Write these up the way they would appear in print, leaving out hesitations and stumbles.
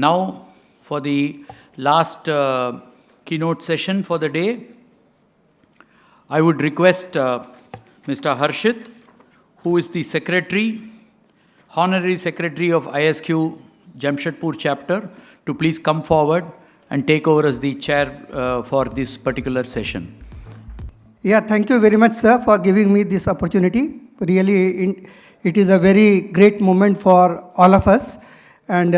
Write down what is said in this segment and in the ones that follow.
Now, for the last keynote session for the day, I would request Mr. Harshit, who is the Secretary, Honorary Secretary of ISQ Jamshedpur chapter, to please come forward and take over as the chair for this particular session. Yeah, thank you very much, sir, for giving me this opportunity. Really, it is a very great moment for all of us. And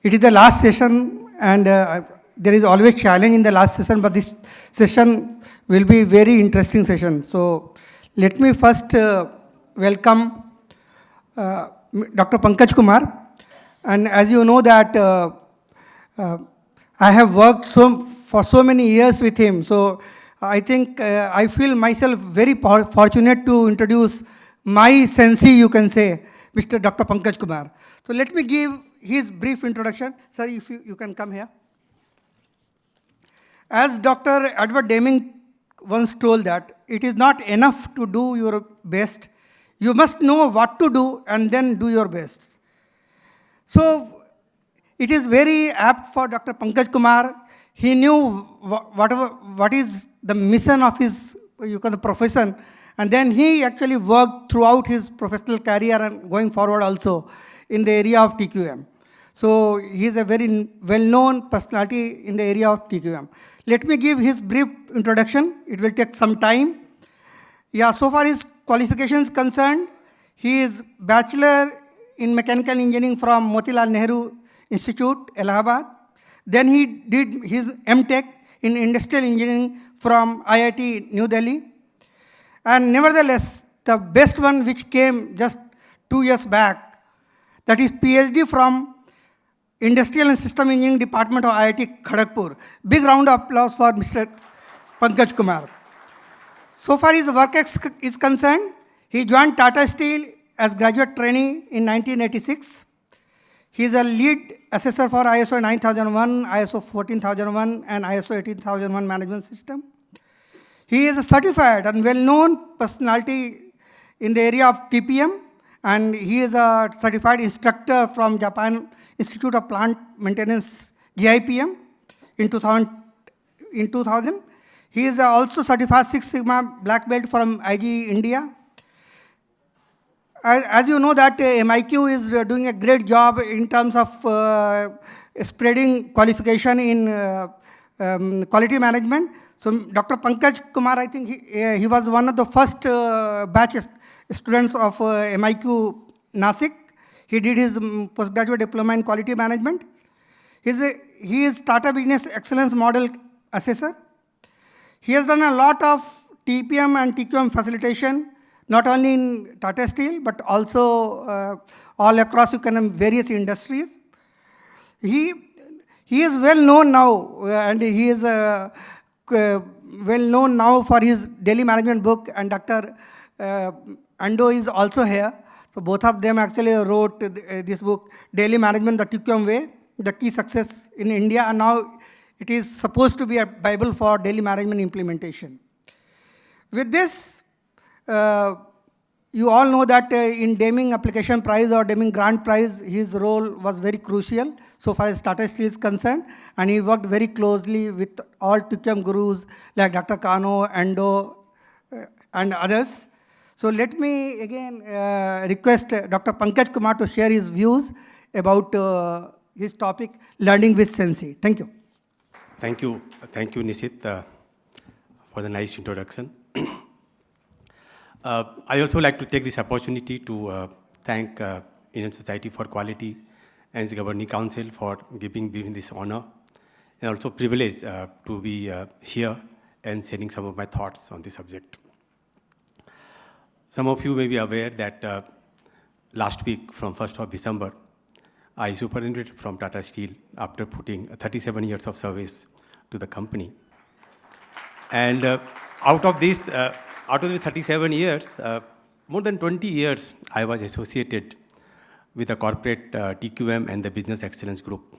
it is the last session, and there is always challenge in the last session, but this session will be very interesting session. So let me first welcome Dr. Pankaj Kumar. And as you know that I have worked for so many years with him. So I think I feel myself very fortunate to introduce my Sensei, you can say, Mr. Dr. Pankaj Kumar. So let me give his brief introduction. Sir, if you can come here. As Dr. Edward Deming once told that it is not enough to do your best. You must know what to do and then do your best. So it is very apt for Dr. Pankaj Kumar. He knew what is the mission of his profession, and then he actually worked throughout his professional career and going forward also in the area of TQM. So he is a very well-known personality in the area of TQM. Let me give his brief introduction. It will take some time. Yeah, so far his qualifications concerned, he is Bachelor in Mechanical Engineering from Motilal Nehru Institute, Allahabad. Then he did his MTech in Industrial Engineering from IIT New Delhi. And nevertheless, the best one which came just 2 years back, that is PhD from Industrial and System Engineering Department of IIT Kharagpur. Big round of applause for Mr. Pankaj Kumar. So far his work is concerned, he joined Tata Steel as graduate trainee in 1986. He is a lead assessor for ISO 9001, ISO 14001, and ISO 18001 management system. He is a certified and well-known personality in the area of TPM, and he is a certified instructor from Japan Institute of Plant Maintenance, GIPM, in 2000. He is also certified Six Sigma Black Belt from IG India. As you know that MIQ is doing a great job in terms of spreading qualification in quality management. So Dr. Pankaj Kumar, I think he was one of the first batch students of MIQ Nasik. He did his postgraduate diploma in quality management. He is Tata Business Excellence Model Assessor. He has done a lot of TPM and TQM facilitation, not only in Tata Steel, but also all across various industries. He is well known now, and he is well known now for his daily management book, and Dr. Ando is also here. So both of them actually wrote this book, Daily Management, the TQM Way, the Key Success in India, and now it is supposed to be a Bible for daily management implementation. With this, you all know that in Deming Application Prize or Deming Grant Prize, his role was very crucial so far as Tata Steel is concerned, and he worked very closely with all TQM gurus like Dr. Kano, Ando, and others. So let me again request Dr. Pankaj Kumar to share his views about his topic, Learning with Sensei. Thank you. Thank you, Nisit, for the nice introduction. I also like to take this opportunity to thank Indian Society for Quality and its Governing Council for giving me this honor, and also privilege to be here and sharing some of my thoughts on this subject. Some of you may be aware that last week, from 1st of December, I superannuated from Tata Steel after putting 37 years of service to the company. And out of the 37 years, more than 20 years I was associated with the corporate TQM and the Business Excellence Group.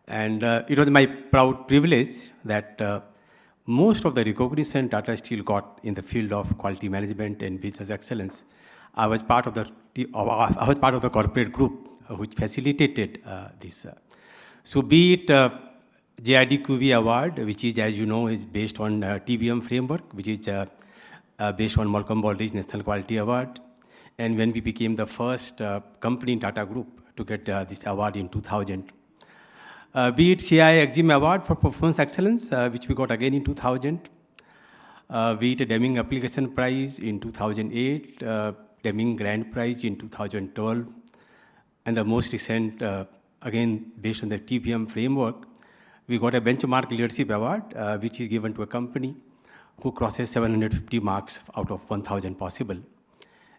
And it was my proud privilege that most of the recognition Tata Steel got in the field of quality management and business excellence, I was part of the corporate group which facilitated this. So be it JIDQB award, which is, as you know, is based on TBM framework, which is based on Malcolm Baldrige National Quality Award. And when we became the first company in Tata Group to get this award in 2000. Be it CI Exim Award for Performance Excellence, which we got again in 2000. Be it a Deming Application Prize in 2008, Deming Grand Prize in 2012, and the most recent, again, based on the TPM framework, we got a Benchmark Leadership Award, which is given to a company who crosses 750 marks out of 1,000 possible.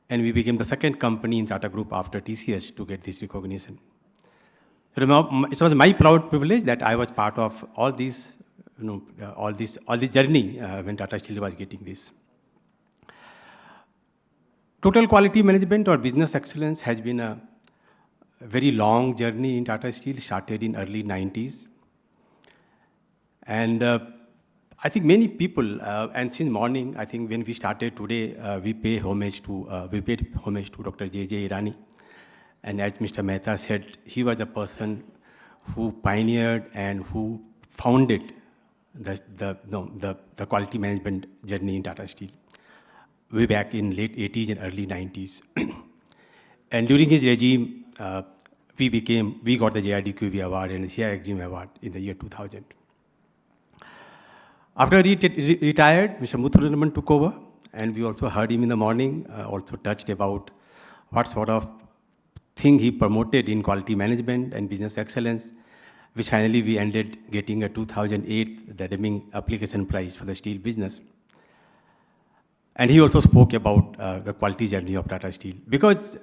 And we became the second company in Tata Group after TCS to get this recognition. It was my proud privilege that I was part of all these, all this journey when Tata Steel was getting this. Total quality management or business excellence has been a very long journey in Tata Steel, started in early 90s. And I think many people, and since morning, I think when we started today, we paid homage to Dr. J.J. Irani. And as Mr. Mehta said, he was the person who pioneered and who founded the quality management journey in Tata Steel, way back in late 80s and early 90s. And during his regime, we got the JIDQB award and the CI Exim award in the year 2000. After he retired, Mr. Muthuraman took over, and we also heard him in the morning, also touched about what sort of thing he promoted in quality management and business excellence, which finally we ended getting a 2008 the Deming Application Prize for the steel business. And he also spoke about the quality journey of Tata Steel, because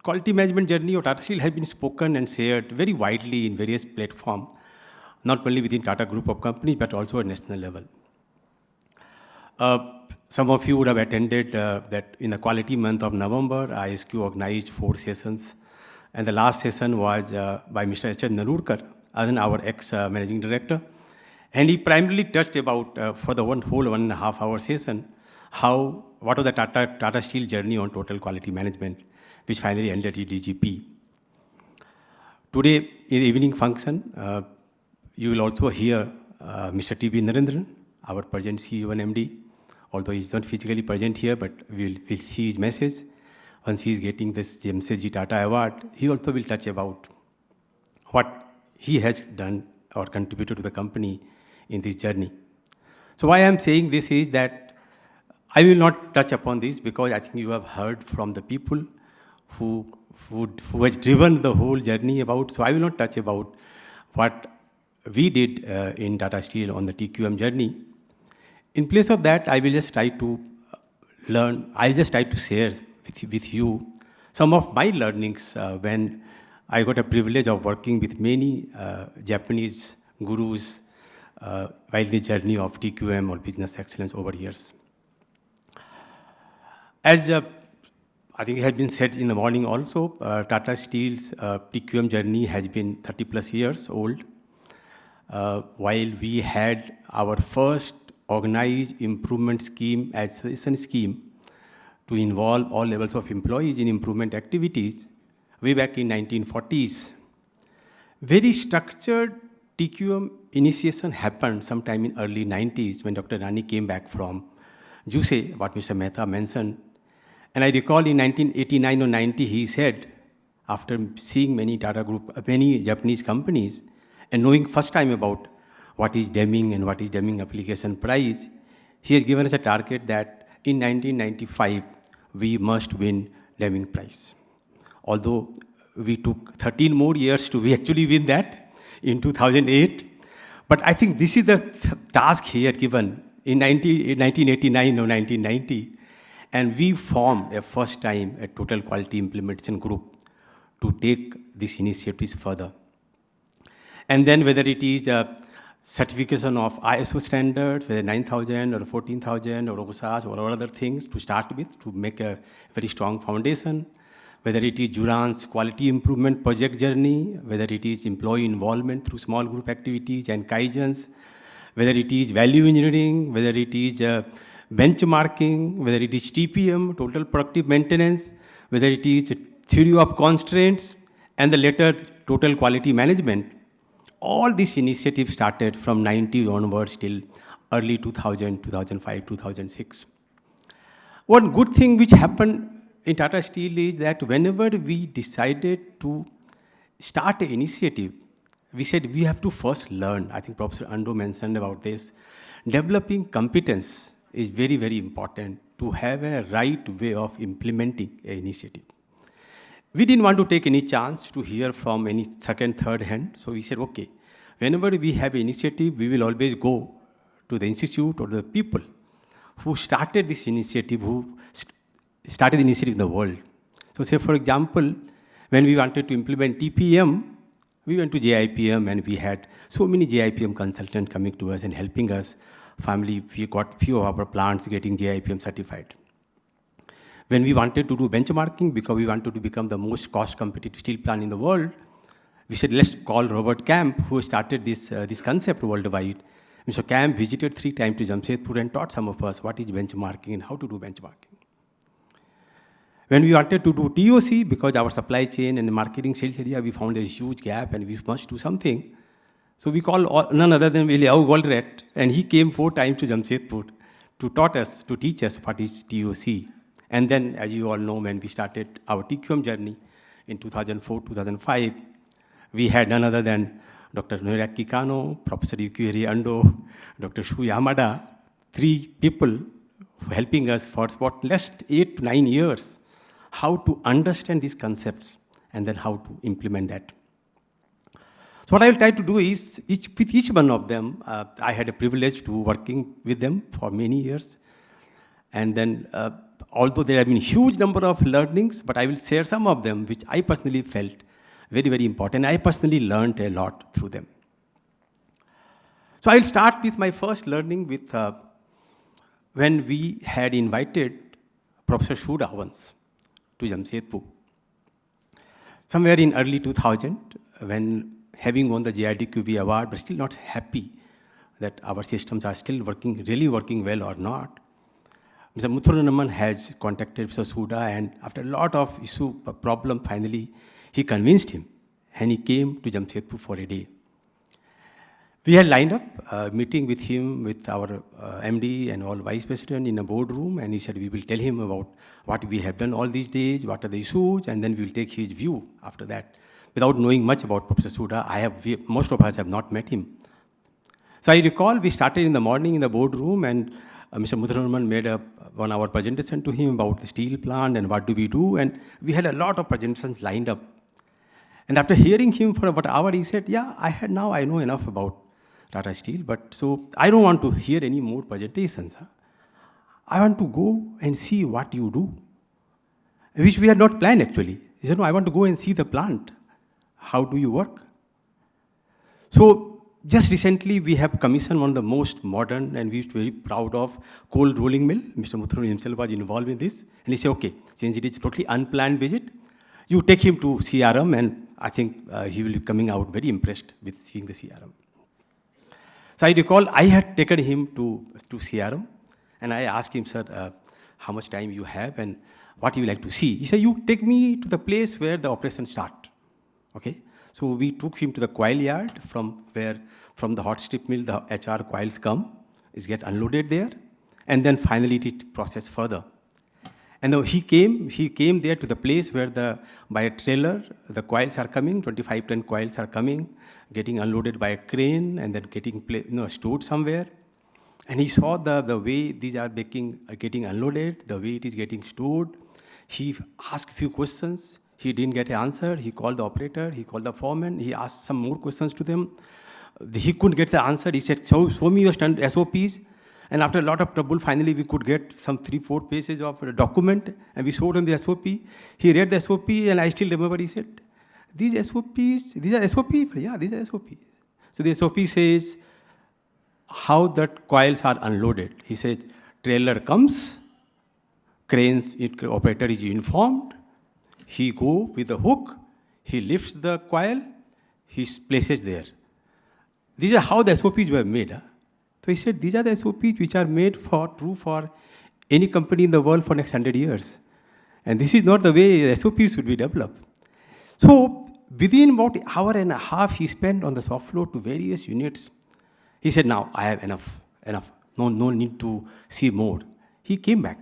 quality management journey of Tata Steel has been spoken and shared very widely in various platforms, not only within Tata Group of companies, but also at national level. Some of you would have attended that in the quality month of November, ISQ organized 4 sessions. And the last session was by Mr. H. Narurkar, our ex-managing director. And he primarily touched about, for the whole 1.5 hour session, what was the Tata Steel journey on total quality management, which finally ended at DGP. Today, in the evening function, you will also hear Mr. T.B. Narendran, our present CEO and MD, although he's not physically present here, but we'll see his message. Once he's getting this JMCG Tata Award, he also will touch about what he has done or contributed to the company in this journey. So why I'm saying this is that I will not touch upon this, because I think you have heard from the people who has driven the whole journey about. So I will not touch about what we did in Tata Steel on the TQM journey. In place of that, I will just try to share with you some of my learnings when I got a privilege of working with many Japanese gurus while the journey of TQM or business excellence over years. As I think it has been said in the morning also, Tata Steel's TQM journey has been 30 plus years old. While we had our first organized improvement scheme as a scheme to involve all levels of employees in improvement activities way back in 1940s. Very structured TQM initiation happened sometime in early 90s when Dr. Rani came back from Jusei, what Mr. Mehta mentioned. And I recall in 1989 or 90, he said, after seeing many Japanese companies and knowing first time about what is Deming and what is Deming Application Prize, he has given us a target that in 1995, we must win Deming Prize. Although we took 13 more years to actually win that in 2008. But I think this is the task here given in 1989 or 1990. And we formed a first time a total quality implementation group to take these initiatives further. And then whether it is certification of ISO standards, whether 9,000 or 14,000 or OSAS or other things to start with to make a very strong foundation, whether it is Juran's quality improvement project journey, whether it is employee involvement through small group activities and Kaizens, whether it is value engineering, whether it is benchmarking, whether it is TPM, total productive maintenance, whether it is theory of constraints, and the later total quality management. All these initiatives started from 90 onwards till early 2000, 2005, 2006. One good thing which happened in Tata Steel is that whenever we decided to start an initiative, we said we have to first learn. I think Professor Ando mentioned about this. Developing competence is very, very important to have a right way of implementing an initiative. We didn't want to take any chance to hear from any second, third hand. So we said, okay, whenever we have an initiative, we will always go to the institute or the people who started this initiative, who started the initiative in the world. So say, for example, when we wanted to implement TPM, we went to JIPM and we had so many JIPM consultants coming to us and helping us. Finally, we got few of our plants getting JIPM certified. When we wanted to do benchmarking, because we wanted to become the most cost competitive steel plant in the world, we said, let's call Robert Camp, who started this concept worldwide. Mr. Camp visited 3 times to Jamshedpur and taught some of us what is benchmarking and how to do benchmarking. When we wanted to do TOC, because our supply chain and marketing sales area, we found a huge gap and we must do something. So we called none other than William Goldrat, and he came 4 times to Jamshedpur to teach us what is TOC. And then, as you all know, when we started our TQM journey in 2004, 2005, we had none other than Dr. Noiraki Kano, Professor Yukiri Ando, Dr. Shu Yamada, 3 people helping us for what last 8 to 9 years, how to understand these concepts and then how to implement that. So what I will try to do is, with each one of them, I had a privilege to working with them for many years. And then, although there have been a huge number of learnings, but I will share some of them which I personally felt very, very important. I personally learned a lot through them. So I will start with my first learning with when we had invited Professor Shuda once to Jamshedpur. Somewhere in early 2000, when having won the JIDQB award, but still not happy that our systems are still really working well or not, Mr. Muthuranaman has contacted Mr. Shuda, and after a lot of problem, finally, he convinced him, and he came to Jamshedpur for a day. We had lined up a meeting with him, with our MD and all vice president in a boardroom, and he said, we will tell him about what we have done all these days, what are the issues, and then we will take his view after that. Without knowing much about Professor Shuda, most of us have not met him. So I recall we started in the morning in the boardroom, and Mr. Muthuraman made a 1-hour presentation to him about the steel plant and what do we do, and we had a lot of presentations lined up. And after hearing him for about an hour, he said, yeah, I know enough about Tata Steel, but so I don't want to hear any more presentations. I want to go and see what you do, which we had not planned actually. He said, no, I want to go and see the plant. How do you work? So just recently, we have commissioned one of the most modern and we're very proud of cold rolling mill. Mr. Muthuraman himself was involved in this. And he said, okay, since it is totally unplanned visit, you take him to CRM, and I think he will be coming out very impressed with seeing the CRM. So I recall I had taken him to CRM, and I asked him, sir, how much time you have and what you like to see. He said, you take me to the place where the operations start. Okay? So we took him to the coil yard from the hot strip mill, the HR coils get unloaded there, and then finally it is processed further. And then he came there to the place where by a trailer, the coils are coming, 25-ton coils are coming, getting unloaded by a crane, and then getting stored somewhere. And he saw the way these are getting unloaded, the way it is getting stored. He asked a few questions. He didn't get an answer. He called the operator. He called the foreman. He asked some more questions to them. He couldn't get the answer. He said, show me your SOPs. And after a lot of trouble, finally we could get some 3-4 pages of a document, and we showed him the SOP. He read the SOP, and I still remember he said, these are SOP? Yeah, these are SOP. So the SOP says how the coils are unloaded. He says, trailer comes, operator is informed, he go with the hook, he lifts the coil, he places there. These are how the SOPs were made. So he said, these are the SOPs which are made true for any company in the world for next 100 years. And this is not the way SOPs should be developed. So within about an hour and a half, he spent on the soft floor to various units. He said, now I have enough. No need to see more. He came back.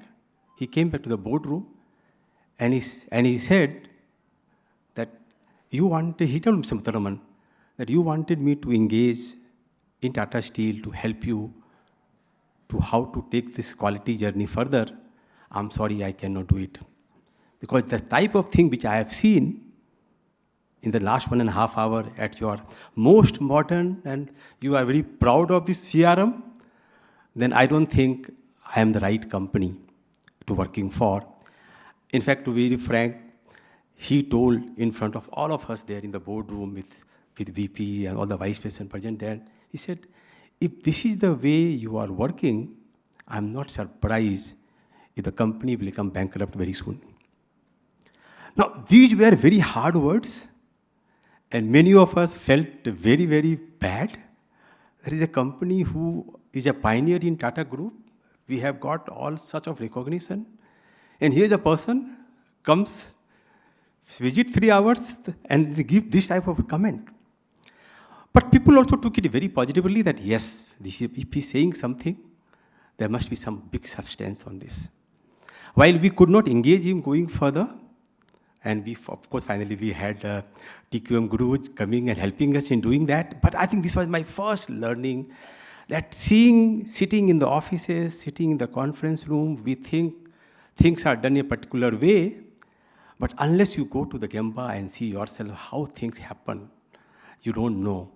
He came back to the boardroom, and he said that he told Mr. Muttaraman that you wanted me to engage in Tata Steel to help you to how to take this quality journey further. I'm sorry, I cannot do it. Because the type of thing which I have seen in the last 1.5 hours at your most modern, and you are very proud of this CRM, then I don't think I am the right company to working for. In fact, to be very frank, he told in front of all of us there in the boardroom with VP and all the vice president present there, he said, if this is the way you are working, I'm not surprised if the company will become bankrupt very soon. Now, these were very hard words, and many of us felt very, very bad. There is a company who is a pioneer in Tata Group. We have got all such of recognition. And here's a person comes, visit 3 hours, and give this type of a comment. But people also took it very positively that yes, if he's saying something, there must be some big substance on this. While we could not engage him going further, and of course, finally we had TQM gurus coming and helping us in doing that. But I think this was my first learning that sitting in the offices, sitting in the conference room, we think things are done a particular way, but unless you go to the Gemba and see yourself how things happen, you don't know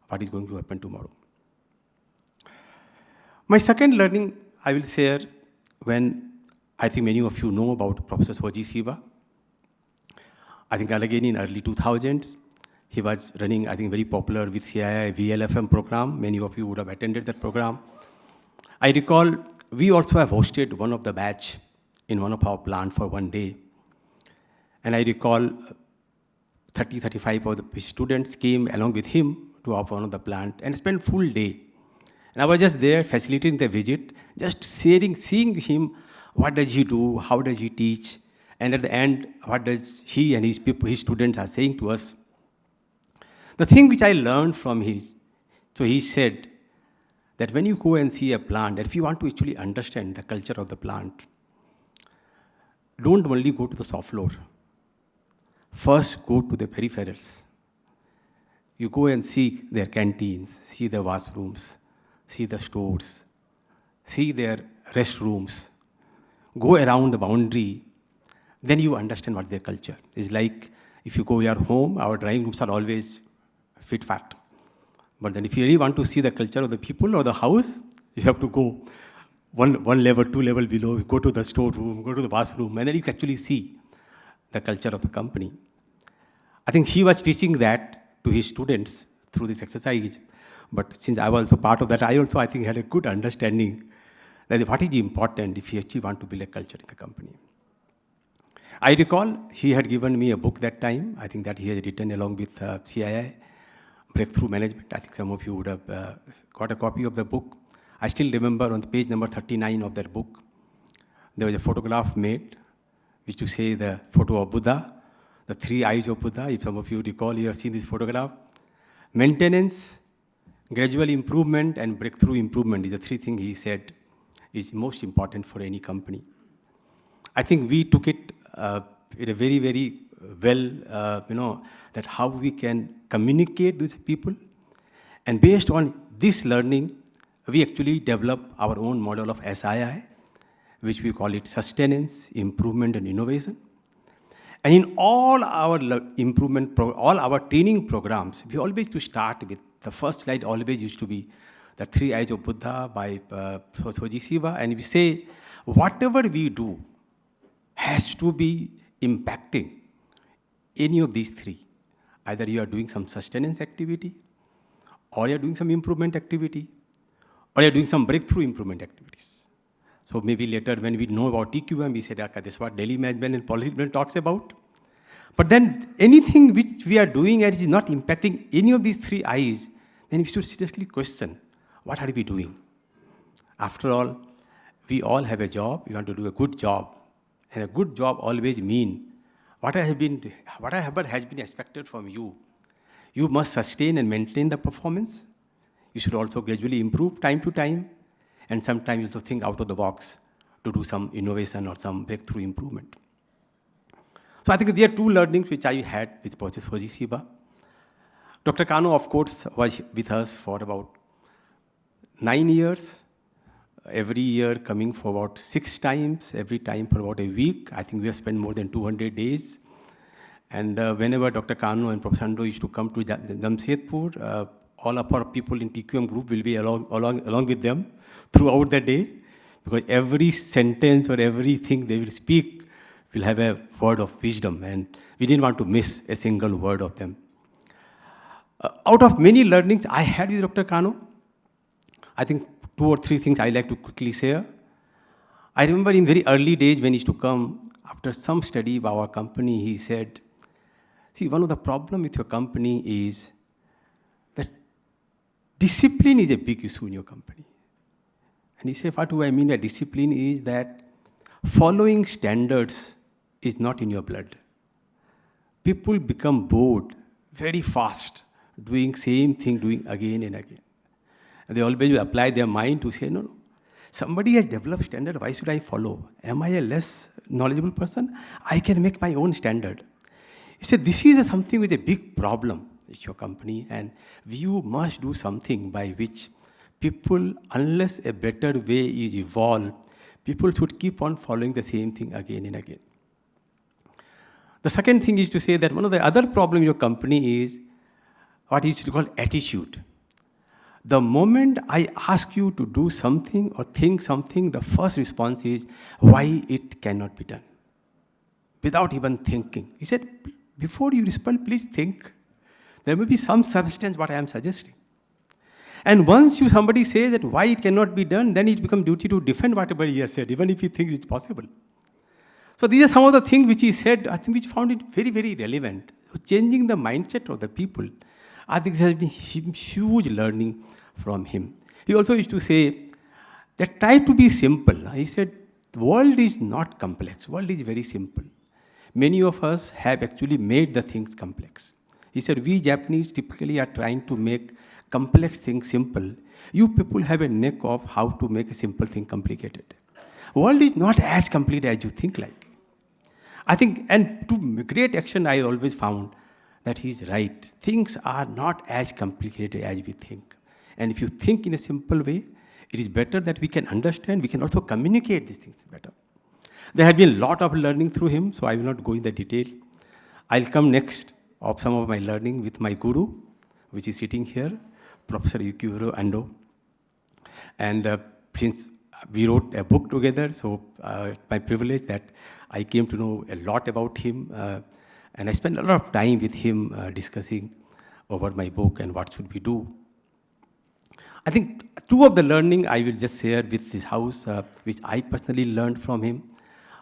what is going to happen tomorrow. My second learning I will share when I think many of you know about Professor Soji Siva. I think again in early 2000s, he was running, I think, very popular with CII VLFM program. Many of you would have attended that program. I recall we also have hosted one of the batch in one of our plant for one day. And I recall 35 of the students came along with him to one of the plant and spent full day. And I was just there facilitating the visit, just seeing him, what does he do, how does he teach, and at the end, what does he and his students are saying to us. The thing which I learned from so he said that when you go and see a plant, if you want to actually understand the culture of the plant, don't only go to the soft floor. First, go to the peripherals. You go and see their canteens, see their washrooms, see the stores, see their restrooms, go around the boundary, then you understand what their culture is like. If you go your home, our drawing rooms are always fit-fat. But then if you really want to see the culture of the people or the house, you have to go one level, 2 level below, go to the storeroom, go to the bathroom, and then you can actually see the culture of the company. I think he was teaching that to his students through this exercise. But since I was also part of that, I think had a good understanding that what is important if you actually want to build a culture in the company. I recall he had given me a book that time. I think that he had written along with CII, Breakthrough Management. I think some of you would have got a copy of the book. I still remember on page number 39 of that book, there was a photograph made, which to say the photo of Buddha, the 3 eyes of Buddha. If some of you recall, you have seen this photograph. Maintenance, gradual improvement, and breakthrough improvement is the 3 things he said is most important for any company. I think we took it in a very, very well, that how we can communicate with people. And based on this learning, we actually develop our own model of SII, which we call it sustenance, improvement, and innovation. And in all our all our training programs, we always to start with the first slide always used to be the 3 eyes of Buddha by Soji Siva, and we say whatever we do has to be impacting any of these 3. Either you are doing some sustenance activity, or you are doing some improvement activity, or you are doing some breakthrough improvement activities. So maybe later when we know about TQM, we said, okay, this is what daily management and policy management talks about. But then anything which we are doing and is not impacting any of these 3 eyes, then we should seriously question, what are we doing? After all, we all have a job, we want to do a good job. And a good job always means whatever has been expected from you, you must sustain and maintain the performance. You should also gradually improve time to time, and sometimes you have to think out of the box to do some innovation or some breakthrough improvement. So I think there are two learnings which I had with Professor Hoji Shiba. Dr. Kano, of course, was with us for about 9 years, every year coming for about 6 times, every time for about a week. I think we have spent more than 200 days. And whenever Dr. Kano and Professor Ando used to come to Jamshedpur, all of our people in TQM group will be along with them throughout the day, because every sentence or everything they will speak will have a word of wisdom, and we didn't want to miss a single word of them. Out of many learnings I had with Dr. Kano, I think 2 or 3 things I like to quickly share. I remember in very early days when he used to come, after some study of our company, he said, see, one of the problems with your company is that discipline is a big issue in your company. And he said, what do I mean by discipline is that following standards is not in your blood. People become bored very fast, doing same thing, doing again and again. And they always will apply their mind to say, no, somebody has developed standard, why should I follow? Am I a less knowledgeable person? I can make my own standard. He said, this is something with a big problem with your company, and you must do something by which people, unless a better way is evolved, people should keep on following the same thing again and again. The second thing is to say that one of the other problems in your company is what is called attitude. The moment I ask you to do something or think something, the first response is why it cannot be done, without even thinking. He said, before you respond, please think. There may be some substance what I am suggesting. And once somebody says that why it cannot be done, then it becomes duty to defend whatever he has said, even if he thinks it's possible. So these are some of the things which he said, I think which found it very, very relevant. So changing the mindset of the people, I think there has been huge learning from him. He also used to say that try to be simple. He said, the world is not complex. World is very simple. Many of us have actually made the things complex. He said, we Japanese typically are trying to make complex things simple. You people have a knack of how to make a simple thing complicated. World is not as complete as you think like. I think, and to great action, I always found that he's right. Things are not as complicated as we think. And if you think in a simple way, it is better that we can understand, we can also communicate these things better. There have been a lot of learning through him, so I will not go in the detail. I'll come next of some of my learning with my guru, which is sitting here, Professor Yukihiro Ando. And since we wrote a book together, so my privilege that I came to know a lot about him, and I spent a lot of time with him discussing over my book and what should we do. I think 2 of the learning I will just share with this house, which I personally learned from him.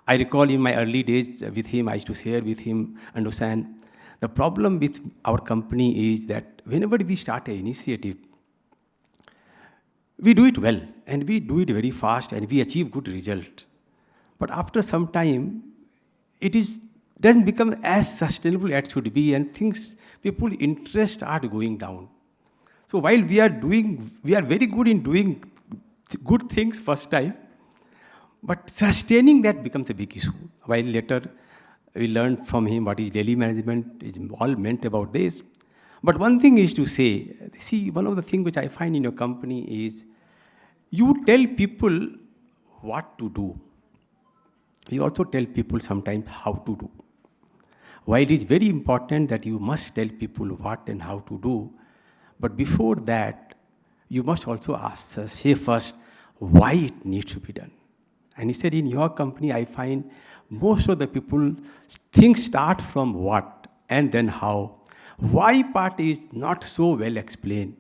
I recall in my early days with him, I used to share with him, Ando-san, the problem with our company is that whenever we start an initiative, we do it well, and we do it very fast, and we achieve good result. But after some time, it doesn't become as sustainable as it should be, and people's interest are going down. So while we are very good in doing good things first time, but sustaining that becomes a big issue. While later we learned from him what is daily management is all meant about this. But one thing is to say, see, one of the things which I find in your company is you tell people what to do. You also tell people sometimes how to do. While it is very important that you must tell people what and how to do, but before that, you must also say first why it needs to be done. And he said, in your company, I find most of the people, things start from what and then how. Why part is not so well explained.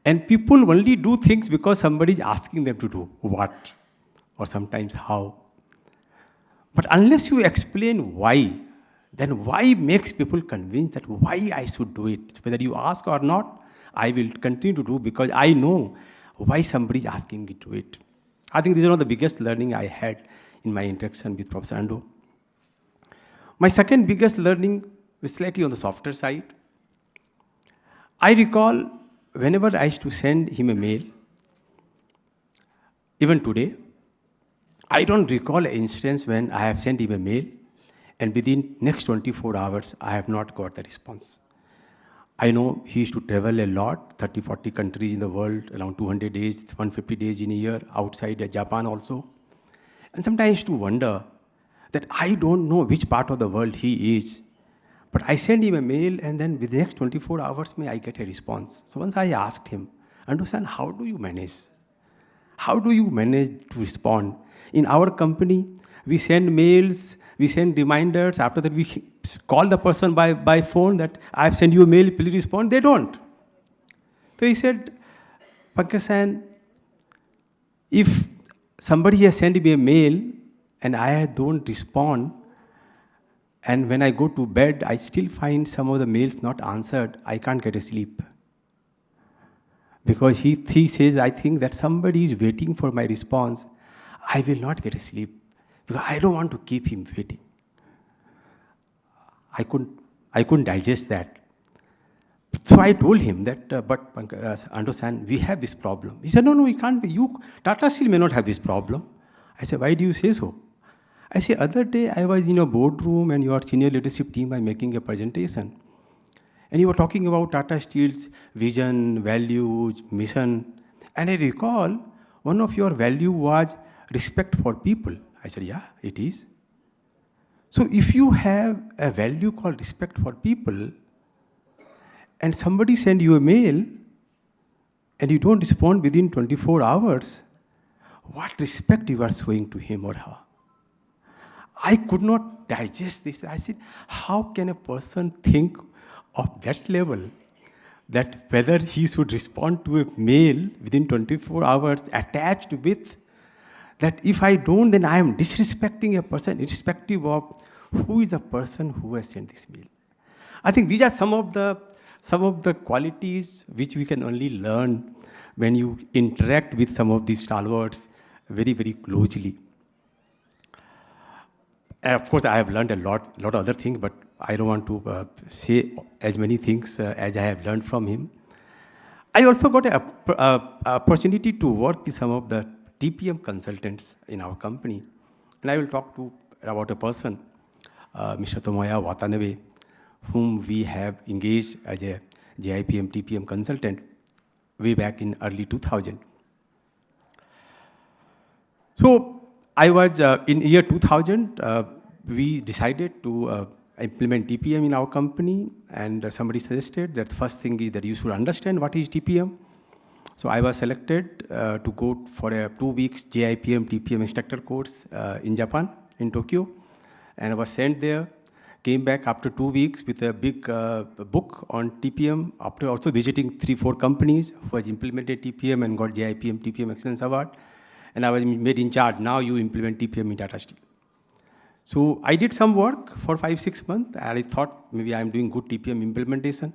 And people only do things because somebody is asking them to do what or sometimes how. But unless you explain why, then why makes people convinced that why I should do it. Whether you ask or not, I will continue to do because I know why somebody is asking me to do it. I think this is one of the biggest learning I had in my interaction with Professor Ando. My second biggest learning was slightly on the softer side. I recall whenever I used to send him a mail, even today, I don't recall an instance when I have sent him a mail and within next 24 hours, I have not got the response. I know he used to travel a lot, 30, 40 countries in the world, around 200 days, 150 days in a year, outside Japan also. And sometimes I used to wonder that I don't know which part of the world he is. But I send him a mail and then within the next 24 hours, may I get a response. So once I asked him, understand, how do you manage? How do you manage to respond? In our company, we send mails, we send reminders. After that, we call the person by phone that I've sent you a mail, please respond. They don't. So he said, Pankaj, if somebody has sent me a mail and I don't respond, and when I go to bed, I still find some of the mails not answered, I can't get a sleep. Because he says, I think that somebody is waiting for my response. I will not get a sleep because I don't want to keep him waiting. I couldn't digest that. So I told him that, but understand, we have this problem. He said, no, it can't be. You, Tata Steel may not have this problem. I said, why do you say so? I said, other day I was in a boardroom and your senior leadership team are making a presentation. And you were talking about Tata Steel's vision, values, mission. And I recall one of your value was respect for people. I said, yeah, it is. So if you have a value called respect for people, and somebody send you a mail, and you don't respond within 24 hours, what respect you are showing to him or her? I could not digest this. I said, how can a person think of that level, that whether he should respond to a mail within 24 hours attached with, that if I don't, then I am disrespecting a person, irrespective of who is the person who has sent this mail. I think these are some of the qualities which we can only learn when you interact with some of these stalwarts very, very closely. And of course, I have learned a lot of other things, but I don't want to say as many things as I have learned from him. I also got an opportunity to work with some of the TPM consultants in our company. And I will talk about a person, Mr. Tomoya Watanabe, whom we have engaged as a JIPM TPM consultant way back in early 2000. So I was, in year 2000, we decided to implement TPM in our company, and somebody suggested that the first thing is that you should understand what is TPM. So I was selected to go for a 2 weeks JIPM TPM instructor course in Japan, in Tokyo. And I was sent there, came back after 2 weeks with a big book on TPM, after also visiting 3-4 companies who has implemented TPM and got JIPM TPM Excellence Award. And I was made in charge, now you implement TPM in Tata Steel. So I did some work for 5-6 months, and I thought maybe I'm doing good TPM implementation.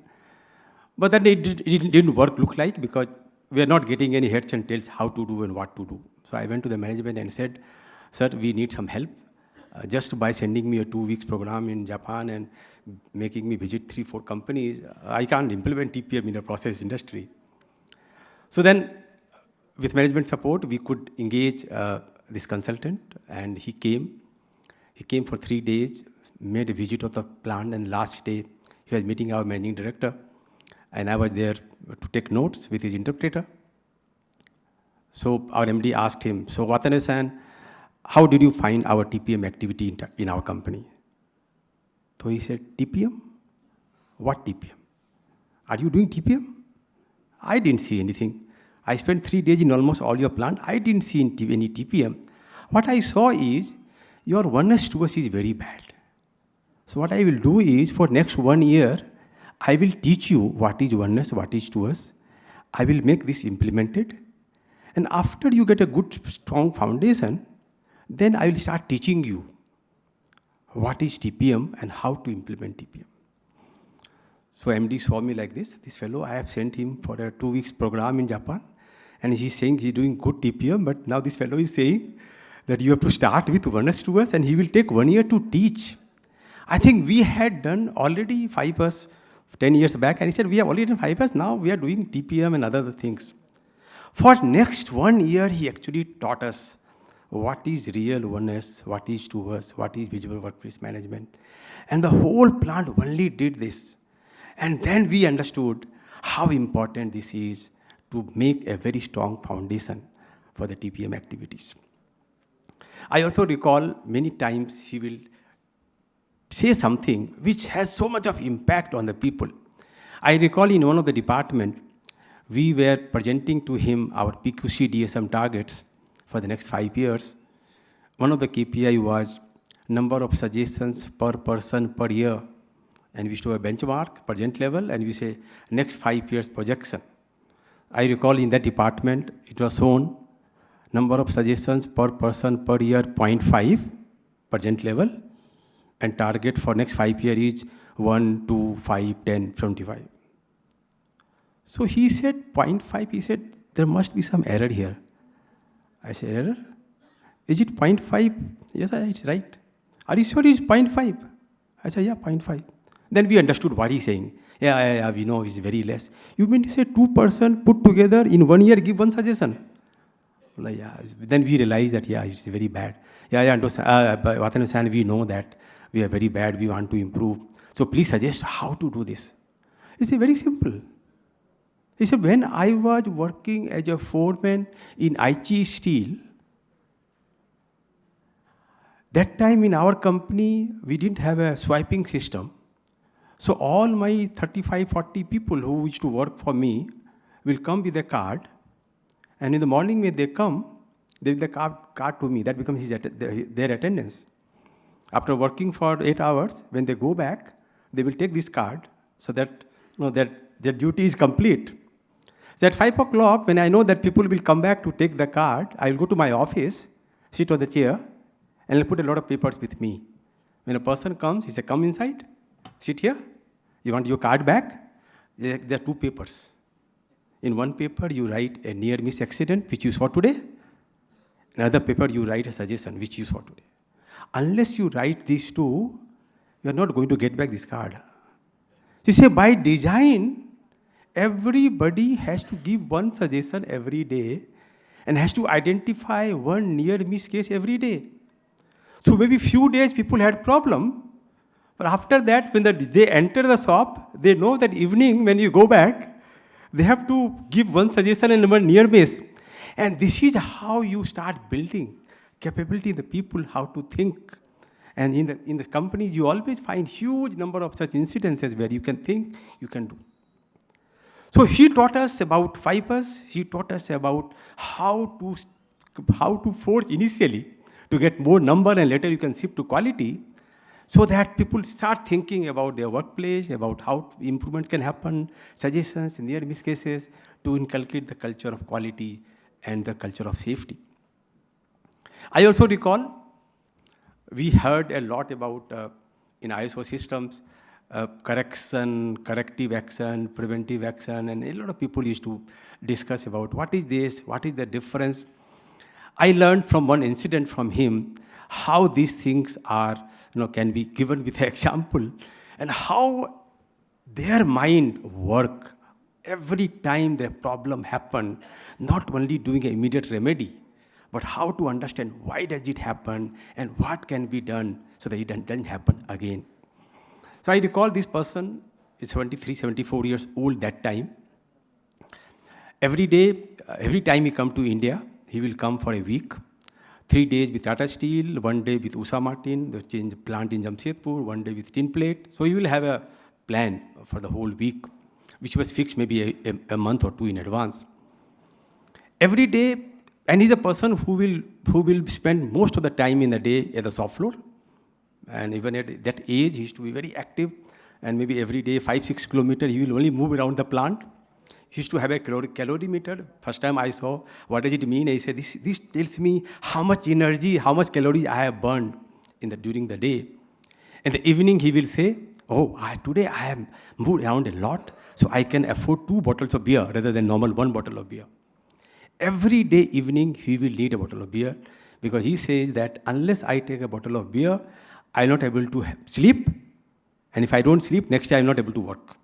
But then it didn't look like, because we are not getting any heads and tails how to do and what to do. So I went to the management and said, sir, we need some help. Just by sending me a 2 weeks program in Japan and making me visit 3-4 companies, I can't implement TPM in the process industry. So then, with management support, we could engage this consultant, and he came. He came for 3 days, made a visit of the plant, and last day, he was meeting our managing director, and I was there to take notes with his interpreter. So our MD asked him, so Watanabe-san, how did you find our TPM activity in our company? So he said, TPM? What TPM? Are you doing TPM? I didn't see anything. I spent 3 days in almost all your plant. I didn't see any TPM. What I saw is your oneness to us is very bad. So what I will do is, for next 1 year, I will teach you what is oneness, what is to us. I will make this implemented. And after you get a good, strong foundation, then I will start teaching you what is TPM and how to implement TPM. So MD saw me like this fellow, I have sent him for a 2 weeks program in Japan, and he's saying he's doing good TPM, but now this fellow is saying that you have to start with oneness to us, and he will take 1 year to teach. I think we had done already 5 years, 10 years back, and he said, we have already done 5 years, now we are doing TPM and other things. For next 1 year, he actually taught us what is real oneness, what is towards, what is visual workplace management. And the whole plant only did this. And then we understood how important this is to make a very strong foundation for the TPM activities. I also recall many times he will say something which has so much of impact on the people. I recall in one of the department, we were presenting to him our PQC DSM targets for the next 5 years. One of the KPI was number of suggestions per person per year. And we show a benchmark, present level, and we say next 5 years projection. I recall in that department, it was shown number of suggestions per person per year, 0.5, present level, and target for next 5 years is 1, 2, 5, 10, 25. So he said 0.5, he said, there must be some error here. I said, error? Is it 0.5? Yes, it's right. Are you sure it's 0.5? I said, yeah, 0.5. Then we understood what he's saying. Yeah, we know it's very less. You mean to say 2 persons put together in 1 year give one suggestion? Like, yeah. Then we realized that, yeah, it's very bad. Yeah, understand. We know that we are very bad, we want to improve. So please suggest how to do this. It's very simple. He said, when I was working as a foreman in ISQ Steel, that time in our company, we didn't have a swiping system. So all my 35, 40 people who used to work for me will come with a card. And in the morning when they come, they give the card to me. That becomes their attendance. After working for 8 hours, when they go back, they will take this card so that their duty is complete. So at 5 o'clock, when I know that people will come back to take the card, I will go to my office, sit on the chair, and I'll put a lot of papers with me. When a person comes, he says, come inside, sit here. You want your card back? There are 2 papers. In one paper, you write a near-miss accident, which you saw today. In another paper, you write a suggestion, which you saw today. Unless you write these 2, you are not going to get back this card. You say, by design, everybody has to give one suggestion every day and has to identify one near-miss case every day. So maybe few days people had problem, but after that, when they enter the shop, they know that evening when you go back, they have to give one suggestion and one near-miss. And this is how you start building capability in the people, how to think. And in the company, you always find huge number of such incidences where you can think, you can do. So he taught us about fibers. He taught us about how to force initially to get more number and later you can shift to quality, so that people start thinking about their workplace, about how improvements can happen, suggestions, near-miss cases, to inculcate the culture of quality and the culture of safety. I also recall we heard a lot about, in ISO systems, correction, corrective action, preventive action, and a lot of people used to discuss about what is this, what is the difference. I learned from one incident from him how these things are, can be given with an example, and how their mind work every time the problem happen, not only doing an immediate remedy, but how to understand why does it happen and what can be done so that it doesn't happen again. So I recall this person is 73, 74 years old that time. Every day, every time he come to India, he will come for a week. 3 days with Tata Steel, 1 day with Usha Martin, the plant in Jamshedpur, 1 day with tin plate. So he will have a plan for the whole week, which was fixed maybe a month or 2 in advance. Every day, and he's a person who will spend most of the time in the day at the shop floor. And even at that age, he used to be very active. And maybe every day, 5-6 kilometers, he will only move around the plant. He used to have a calorimeter. First time I saw, what does it mean? I said, this tells me how much energy, how much calories I have burned during the day. In the evening, he will say, today I have moved around a lot, so I can afford 2 bottles of beer rather than normal 1 bottle of beer. Every day evening, he will need a bottle of beer, because he says that unless I take a bottle of beer, I'm not able to sleep, And if I don't sleep, next day I'm not able to work.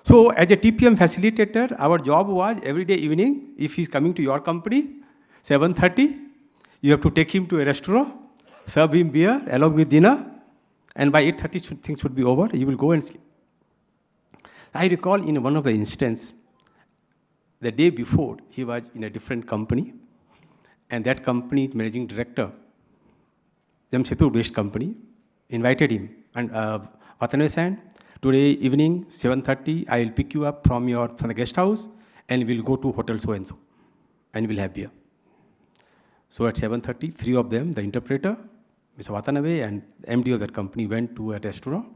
So as a TPM facilitator, our job was every day evening, if he's coming to your company, 7:30, you have to take him to a restaurant, serve him beer along with dinner, and by 8:30 things should be over, you will go and sleep. I recall in one of the instances, the day before, he was in a different company, and that company's managing director, Jamshedpur-based company, invited him. And Watanabe-san, today evening, 7:30, I will pick you up from the guest house, and we'll go to hotel so-and-so, and we'll have beer. So at 7:30, three of them, the interpreter, Mr. Watanabe, and the MD of that company went to a restaurant.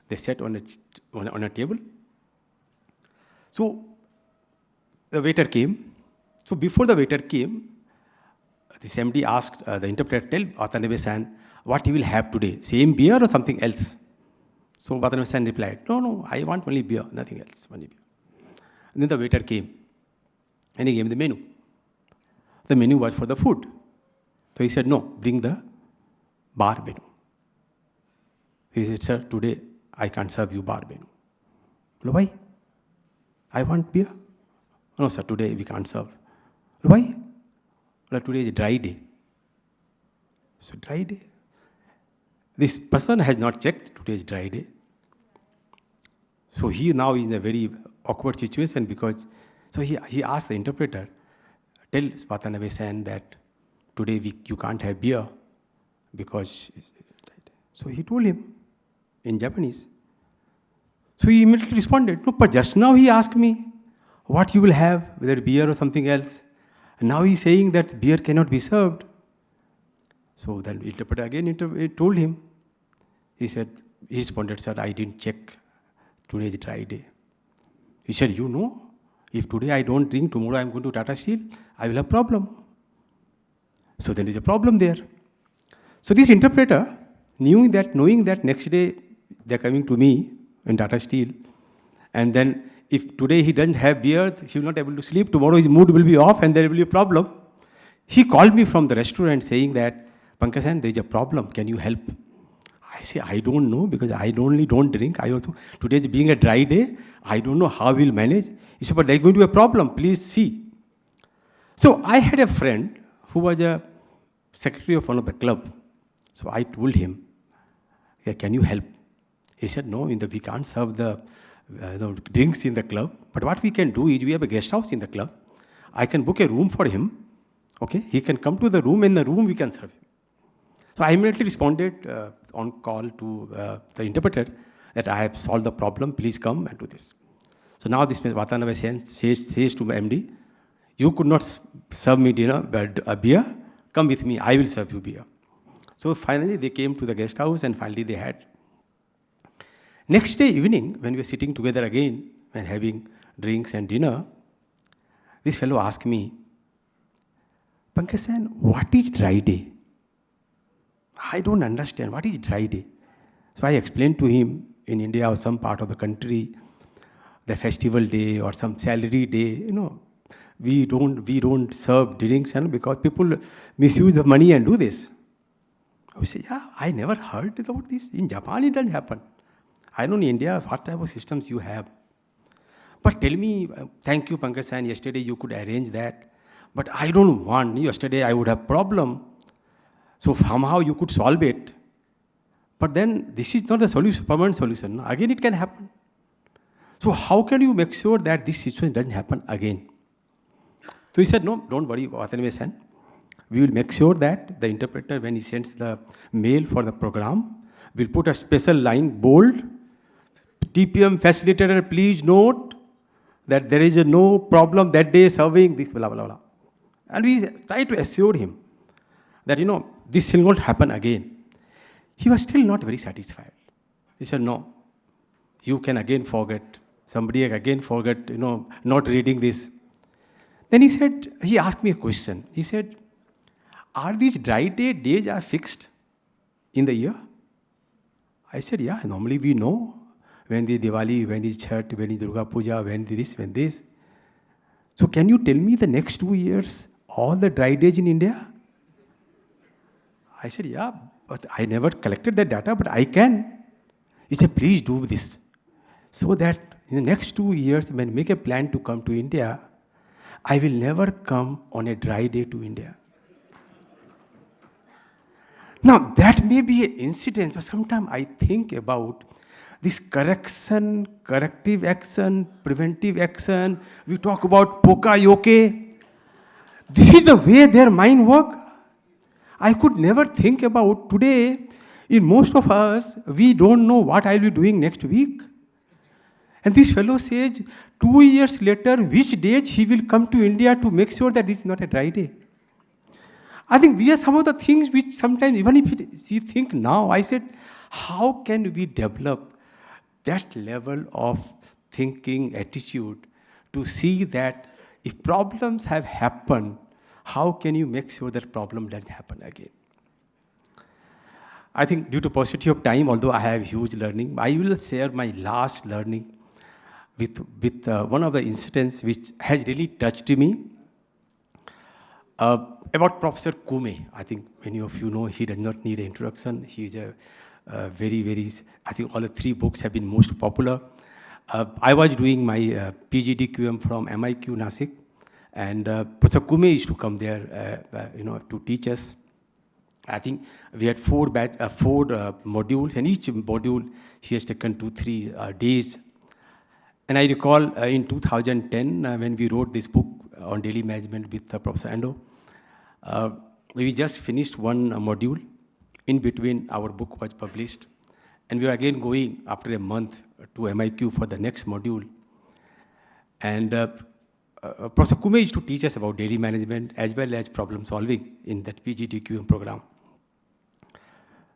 They sat on a table. So the waiter came. So before the waiter came, this MD asked the interpreter, tell Watanabe-san what he will have today, same beer or something else. So Watanabe-san replied, no, I want only beer, nothing else, only beer. And then the waiter came, and he gave me the menu. The menu was for the food. So he said, no, bring the bar menu. He said, sir, today I can't serve you bar menu. Why? I want beer. No, sir, today we can't serve. Why? Well, today is a dry day. So dry day. This person has not checked today's dry day. So he now is in a very awkward situation because, so he asked the interpreter, tell Watanabe-san that today you can't have beer because, so he told him in Japanese. So he immediately responded, no, but just now he asked me what you will have, whether beer or something else. And now he's saying that beer cannot be served. So then the interpreter again told him. He responded, sir, I didn't check. Today is a dry day. He said, you know, if today I don't drink, tomorrow I'm going to Tata Steel, I will have a problem. So there is a problem there. So this interpreter, knowing that next day they're coming to me in Tata Steel, and then if today he doesn't have beer, he will not be able to sleep, tomorrow his mood will be off and there will be a problem. He called me from the restaurant saying that, Pankaj-san, there is a problem, can you help? I say, I don't know because I don't drink. Today being a dry day, I don't know how we'll manage. He said, but there's going to be a problem, please see. So I had a friend who was a secretary of one of the club. So I told him, yeah, can you help? He said, no, we can't serve the drinks in the club. But what we can do is we have a guest house in the club. I can book a room for him. Okay, he can come to the room. In the room, we can serve him. So I immediately responded on call to the interpreter that I have solved the problem. Please come and do this. So now this Watanabe says to my MD, you could not serve me dinner, but a beer. Come with me. I will serve you beer. So finally, they came to the guest house and finally they had. Next day evening, when we were sitting together again and having drinks and dinner, this fellow asked me, Pankaj-san, what is dry day? I don't understand. What is dry day? So I explained to him in India or some part of the country, the festival day or some salary day, we don't serve drinks because people misuse the money and do this. I say, yeah, I never heard about this. In Japan, it doesn't happen. I don't know in India what type of systems you have. But tell me, thank you, Pankaj-san, yesterday you could arrange that. But I don't want, yesterday I would have problem. So somehow you could solve it. But then this is not a solution, permanent solution. Again, it can happen. So how can you make sure that this situation doesn't happen again? So he said, no, don't worry, Watanabe-san. We will make sure that the interpreter, when he sends the mail for the program, will put a special line, bold, TPM facilitator, please note that there is no problem that day serving this, blah, blah, blah. And we try to assure him that, this will not happen again. He was still not very satisfied. He said, no, you can again forget. Somebody again forget, not reading this. Then he asked me a question. He said, are these dry days are fixed in the year? I said, yeah, normally we know when is Diwali, when is Chhath, when is Durga Puja, when this, when this. So can you tell me the next 2 years, all the dry days in India? I said, yeah, but I never collected that data, but I can. He said, please do this. So that in the next 2 years, when I make a plan to come to India, I will never come on a dry day to India. Now, that may be an incident, but sometimes I think about this correction, corrective action, preventive action. We talk about poka yoke. This is the way their mind works. I could never think about today, in most of us, we don't know what I'll be doing next week. And this fellow says, 2 years later, which days he will come to India to make sure that this is not a dry day. I think these are some of the things which sometimes, even if you think now, I said, how can we develop that level of thinking, attitude, to see that if problems have happened, how can you make sure that problem doesn't happen again? I think due to paucity of time, although I have huge learning, I will share my last learning with one of the incidents which has really touched me. About Professor Kume. I think many of you know he does not need an introduction. He is a very, I think all the 3 books have been most popular. I was doing my PGDQM from MIQ Nasik, and Professor Kume used to come there, to teach us. I think we had 4 modules, and each module he has taken 2-3 days. And I recall in 2010 when we wrote this book on daily management with Professor Ando, we just finished one module. In between, our book was published, and we were again going after a month to MIQ for the next module. And Professor Kume used to teach us about daily management as well as problem solving in that PGDQM program.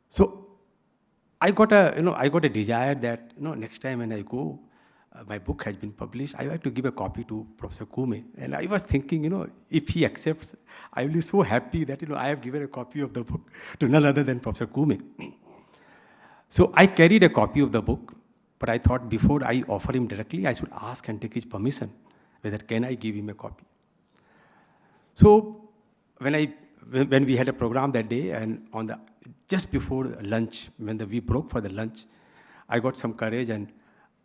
So I got a desire that next time when I go, my book has been published, I like to give a copy to Professor Kume. And I was thinking, if he accepts, I will be so happy that I have given a copy of the book to none other than Professor Kume. So I carried a copy of the book, but I thought before I offer him directly, I should ask and take his permission, whether can I give him a copy. So when we had a program that day, and just before lunch, when we broke for the lunch, I got some courage and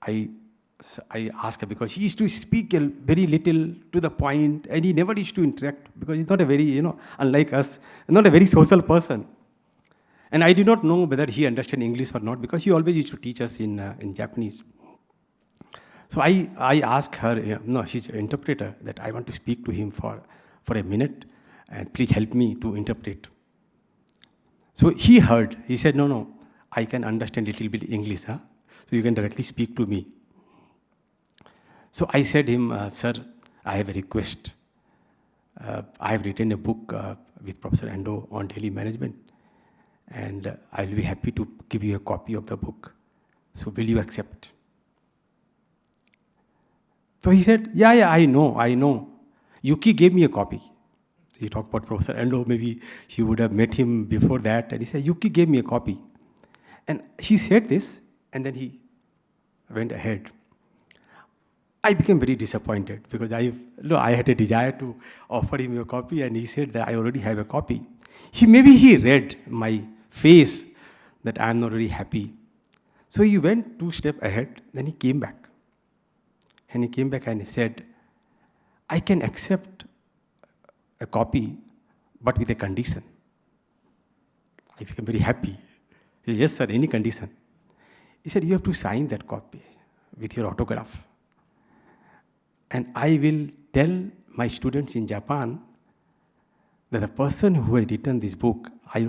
I asked her, because he used to speak very little to the point, and he never used to interact because he's not a very, unlike us, not a very social person. And I did not know whether he understood English or not, because he always used to teach us in Japanese. So I asked her, she's an interpreter, that I want to speak to him for a minute, and please help me to interpret. So he heard. He said, no, I can understand a little bit English, so you can directly speak to me. So I said to him, sir, I have a request. I have written a book with Professor Ando on daily management, and I will be happy to give you a copy of the book. So will you accept? So he said, yeah, I know. Yuki gave me a copy. He talked about Professor Ando, maybe he would have met him before that, and he said, Yuki gave me a copy. And he said this, and then he went ahead. I became very disappointed, because I had a desire to offer him a copy, and he said that I already have a copy. Maybe he read my face that I am not very happy. So he went 2 steps ahead, then he came back. And he came back and he said, I can accept a copy, but with a condition. I became very happy. He said, yes, sir, any condition. He said, you have to sign that copy with your autograph. And I will tell my students in Japan that the person who has written this book, I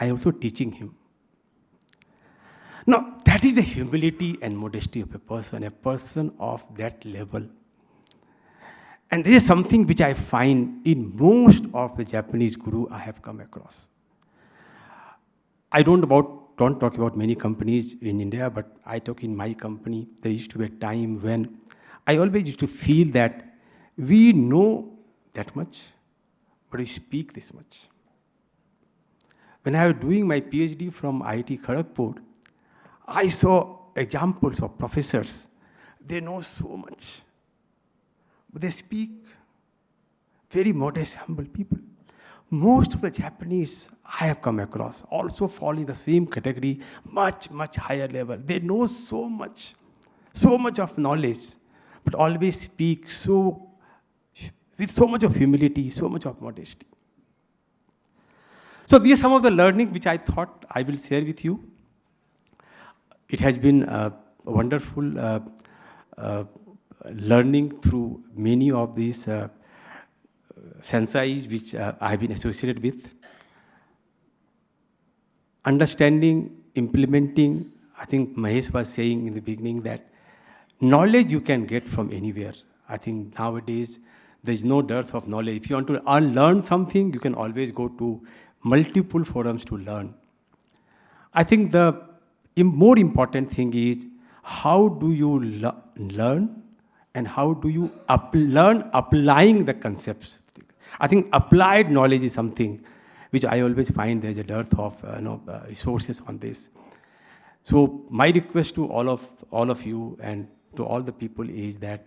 also teaching him. Now, that is the humility and modesty of a person of that level. And this is something which I find in most of the Japanese guru I have come across. I don't talk about many companies in India, but I talk in my company. There used to be a time when I always used to feel that we know that much, but we speak this much. When I was doing my PhD from IIT Kharagpur, I saw examples of professors. They know so much, but they speak very modest, humble people. Most of the Japanese I have come across also fall in the same category, much, much higher level. They know so much of knowledge, but always speak with so much of humility, so much of modesty. So these are some of the learning which I thought I will share with you. It has been a wonderful learning through many of these senseis which I have been associated with. Understanding, implementing, I think Mahesh was saying in the beginning that knowledge you can get from anywhere. I think nowadays there is no dearth of knowledge. If you want to unlearn something, you can always go to multiple forums to learn. I think the more important thing is how do you learn and how do you learn applying the concepts. I think applied knowledge is something which I always find there's a dearth of resources on this. So my request to all of you and to all the people is that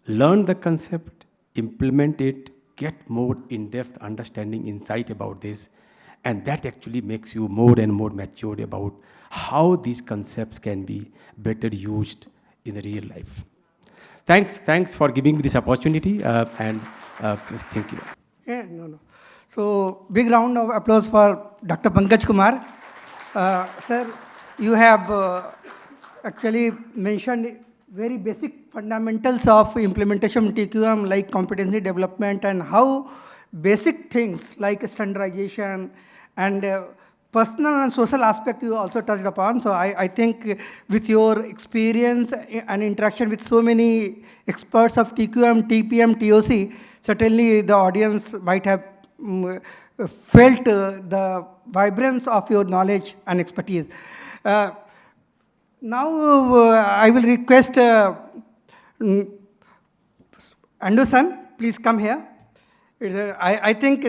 learn the concept, implement it, get more in-depth understanding, insight about this, and that actually makes you more and more matured about how these concepts can be better used in the real life. Thanks for giving me this opportunity, and thank you. Yeah, no. So, big round of applause for Dr. Pankaj Kumar. Sir, you have actually mentioned very basic fundamentals of implementation of TQM, like competency development, and how basic things like standardization and personal and social aspect you also touched upon. So I think with your experience and interaction with so many experts of TQM, TPM, TOC, certainly the audience might have felt the vibrance of your knowledge and expertise. Now I will request Anderson, please come here. I think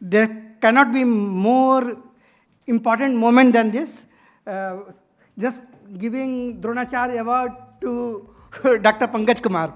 there cannot be more important moment than this. Just giving Dronacharya award to Dr. Pankaj Kumar.